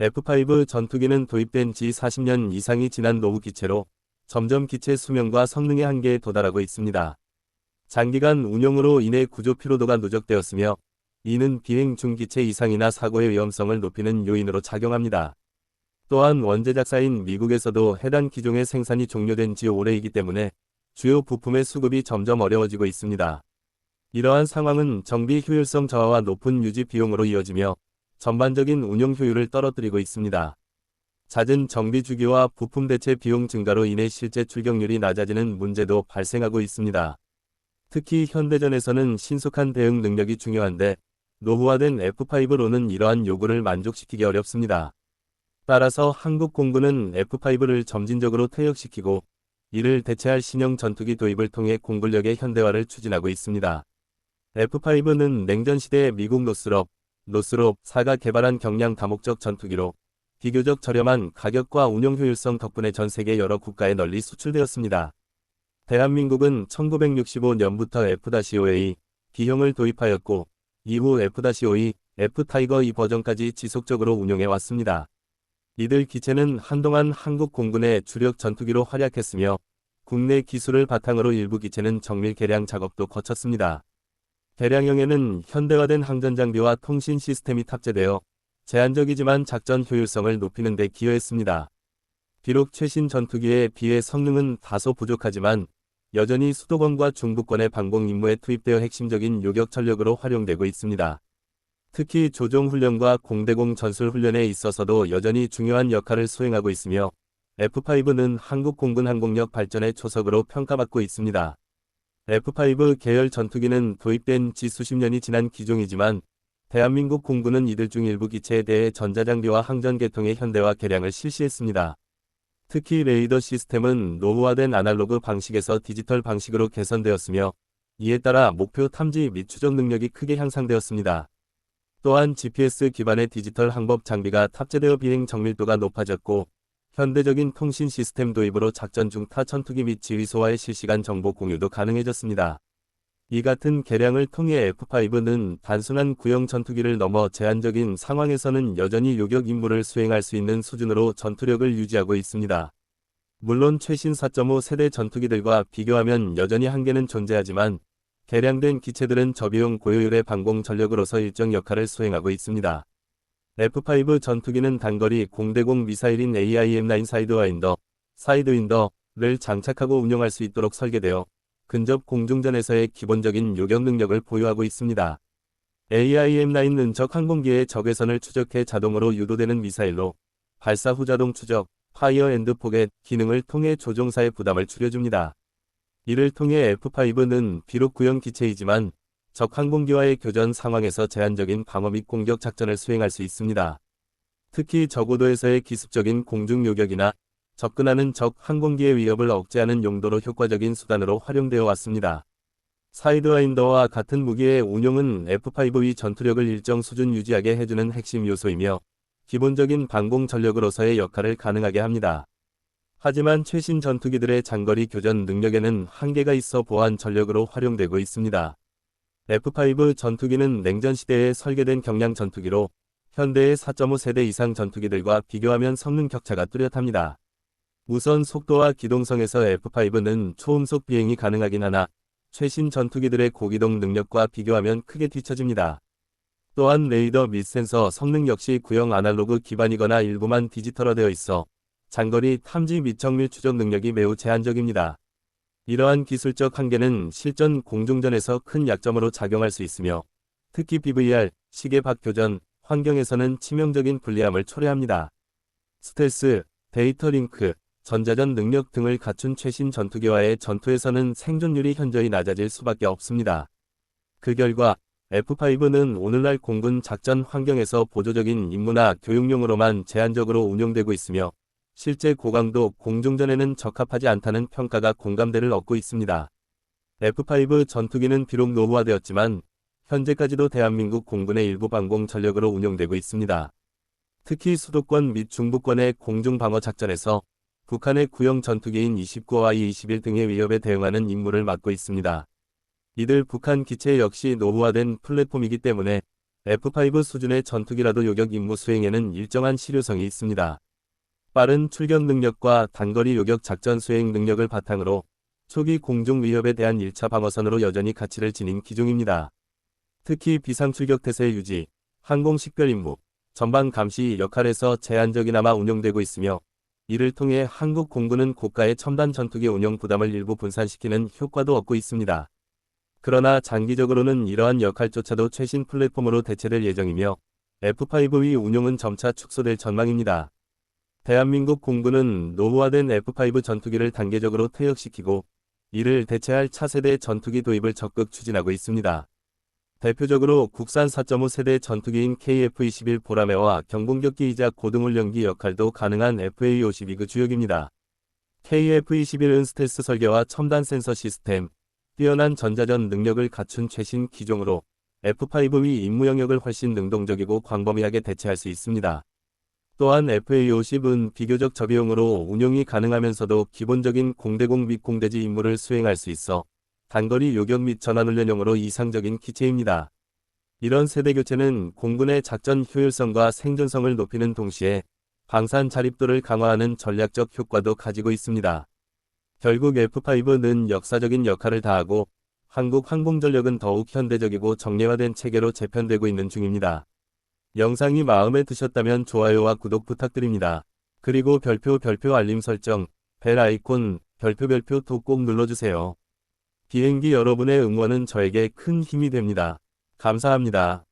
F5 전투기는 도입된 지 40년 이상이 지난 노후 기체로 점점 기체 수명과 성능의 한계에 도달하고 있습니다. 장기간 운용으로 인해 구조 피로도가 누적되었으며 이는 비행 중 기체 이상이나 사고의 위험성을 높이는 요인으로 작용합니다. 또한 원제작사인 미국에서도 해당 기종의 생산이 종료된 지 오래이기 때문에 주요 부품의 수급이 점점 어려워지고 있습니다. 이러한 상황은 정비 효율성 저하와 높은 유지 비용으로 이어지며 전반적인 운용 효율을 떨어뜨리고 있습니다. 잦은 정비 주기와 부품 대체 비용 증가로 인해 실제 출격률이 낮아지는 문제도 발생하고 있습니다. 특히 현대전에서는 신속한 대응 능력이 중요한데 노후화된 F5로는 이러한 요구를 만족시키기 어렵습니다. 따라서 한국 공군은 F5를 점진적으로 퇴역시키고 이를 대체할 신형 전투기 도입을 통해 공군력의 현대화를 추진하고 있습니다. F5는 냉전 시대의 미국 노스롭 4가 개발한 경량 다목적 전투기로 비교적 저렴한 가격과 운용 효율성 덕분에 전 세계 여러 국가에 널리 수출되었습니다. 대한민국은 1965년부터 F-5A B형을 도입하였고 이후 F-5E, F-타이거 2 버전까지 지속적으로 운용해 왔습니다. 이들 기체는 한동안 한국 공군의 주력 전투기로 활약했으며 국내 기술을 바탕으로 일부 기체는 정밀 개량 작업도 거쳤습니다. 개량형에는 현대화된 항전 장비와 통신 시스템이 탑재되어 제한적이지만 작전 효율성을 높이는 데 기여했습니다. 비록 최신 전투기에 비해 성능은 다소 부족하지만 여전히 수도권과 중부권의 방공 임무에 투입되어 핵심적인 요격 전력으로 활용되고 있습니다. 특히 조종훈련과 공대공 전술훈련에 있어서도 여전히 중요한 역할을 수행하고 있으며 F5는 한국 공군 항공력 발전의 초석으로 평가받고 있습니다. F5 계열 전투기는 도입된 지 수십 년이 지난 기종이지만 대한민국 공군은 이들 중 일부 기체에 대해 전자장비와 항전 계통의 현대화 개량을 실시했습니다. 특히 레이더 시스템은 노후화된 아날로그 방식에서 디지털 방식으로 개선되었으며 이에 따라 목표 탐지 및 추적 능력이 크게 향상되었습니다. 또한 GPS 기반의 디지털 항법 장비가 탑재되어 비행 정밀도가 높아졌고 현대적인 통신 시스템 도입으로 작전 중 타 전투기 및 지휘소와의 실시간 정보 공유도 가능해졌습니다. 이 같은 개량을 통해 F5는 단순한 구형 전투기를 넘어 제한적인 상황에서는 여전히 요격 임무를 수행할 수 있는 수준으로 전투력을 유지하고 있습니다. 물론 최신 4.5 세대 전투기들과 비교하면 여전히 한계는 존재하지만 개량된 기체들은 저비용 고효율의 방공 전력으로서 일정 역할을 수행하고 있습니다. F5 전투기는 단거리 공대공 미사일인 AIM-9 사이드윈더를 장착하고 운용할 수 있도록 설계되어 근접 공중전에서의 기본적인 요격 능력을 보유하고 있습니다. AIM-9은 적 항공기의 적외선을 추적해 자동으로 유도되는 미사일로 발사 후 자동 추적, 파이어 앤드 포겟 기능을 통해 조종사의 부담을 줄여줍니다. 이를 통해 F5는 비록 구형 기체이지만 적 항공기와의 교전 상황에서 제한적인 방어 및 공격 작전을 수행할 수 있습니다. 특히 저고도에서의 기습적인 공중 요격이나 접근하는 적 항공기의 위협을 억제하는 용도로 효과적인 수단으로 활용되어 왔습니다. 사이드와인더와 같은 무기의 운용은 F5의 전투력을 일정 수준 유지하게 해주는 핵심 요소이며 기본적인 방공 전력으로서의 역할을 가능하게 합니다. 하지만 최신 전투기들의 장거리 교전 능력에는 한계가 있어 보완 전력으로 활용되고 있습니다. F5 전투기는 냉전 시대에 설계된 경량 전투기로 현대의 4.5 세대 이상 전투기들과 비교하면 성능 격차가 뚜렷합니다. 우선 속도와 기동성에서 F5는 초음속 비행이 가능하긴 하나 최신 전투기들의 고기동 능력과 비교하면 크게 뒤처집니다. 또한 레이더 및 센서 성능 역시 구형 아날로그 기반이거나 일부만 디지털화되어 있어 장거리 탐지 및 정밀 추적 능력이 매우 제한적입니다. 이러한 기술적 한계는 실전 공중전에서 큰 약점으로 작용할 수 있으며 특히 BVR, 시계 밖 교전 환경에서는 치명적인 불리함을 초래합니다. 스텔스, 데이터 링크, 전자전 능력 등을 갖춘 최신 전투기와의 전투에서는 생존율이 현저히 낮아질 수밖에 없습니다. 그 결과 F5는 오늘날 공군 작전 환경에서 보조적인 임무나 교육용으로만 제한적으로 운용되고 있으며 실제 고강도 공중전에는 적합하지 않다는 평가가 공감대를 얻고 있습니다. F5 전투기는 비록 노후화되었지만 현재까지도 대한민국 공군의 일부 방공 전력으로 운용되고 있습니다. 특히 수도권 및 중부권의 공중방어 작전에서 북한의 구형 전투기인 29와 I-21 등의 위협에 대응하는 임무를 맡고 있습니다. 이들 북한 기체 역시 노후화된 플랫폼이기 때문에 F5 수준의 전투기라도 요격 임무 수행에는 일정한 실효성이 있습니다. 빠른 출격 능력과 단거리 요격 작전 수행 능력을 바탕으로 초기 공중 위협에 대한 1차 방어선으로 여전히 가치를 지닌 기종입니다. 특히 비상출격 태세 유지, 항공 식별 임무, 전방 감시 역할에서 제한적이나마 운용되고 있으며 이를 통해 한국 공군은 고가의 첨단 전투기 운용 부담을 일부 분산시키는 효과도 얻고 있습니다. 그러나 장기적으로는 이러한 역할조차도 최신 플랫폼으로 대체될 예정이며 F5의 운용은 점차 축소될 전망입니다. 대한민국 공군은 노후화된 F5 전투기를 단계적으로 퇴역시키고 이를 대체할 차세대 전투기 도입을 적극 추진하고 있습니다. 대표적으로 국산 4.5 세대 전투기인 KF-21 보라매와 경공격기이자 고등훈련기 역할도 가능한 FA-52그 주역입니다. KF-21은 스텔스 설계와 첨단 센서 시스템, 뛰어난 전자전 능력을 갖춘 최신 기종으로 F5의 임무 영역을 훨씬 능동적이고 광범위하게 대체할 수 있습니다. 또한 FA-50은 비교적 저비용으로 운용이 가능하면서도 기본적인 공대공 및 공대지 임무를 수행할 수 있어 단거리 요격 및 전환훈련용으로 이상적인 기체입니다. 이런 세대 교체는 공군의 작전 효율성과 생존성을 높이는 동시에 방산 자립도를 강화하는 전략적 효과도 가지고 있습니다. 결국 F5는 역사적인 역할을 다하고 한국 항공전력은 더욱 현대적이고 정례화된 체계로 재편되고 있는 중입니다. 영상이 마음에 드셨다면 좋아요와 구독 부탁드립니다. 그리고 별표 알림 설정, 벨 아이콘, 별표도 꼭 눌러주세요. 비행기 여러분의 응원은 저에게 큰 힘이 됩니다. 감사합니다.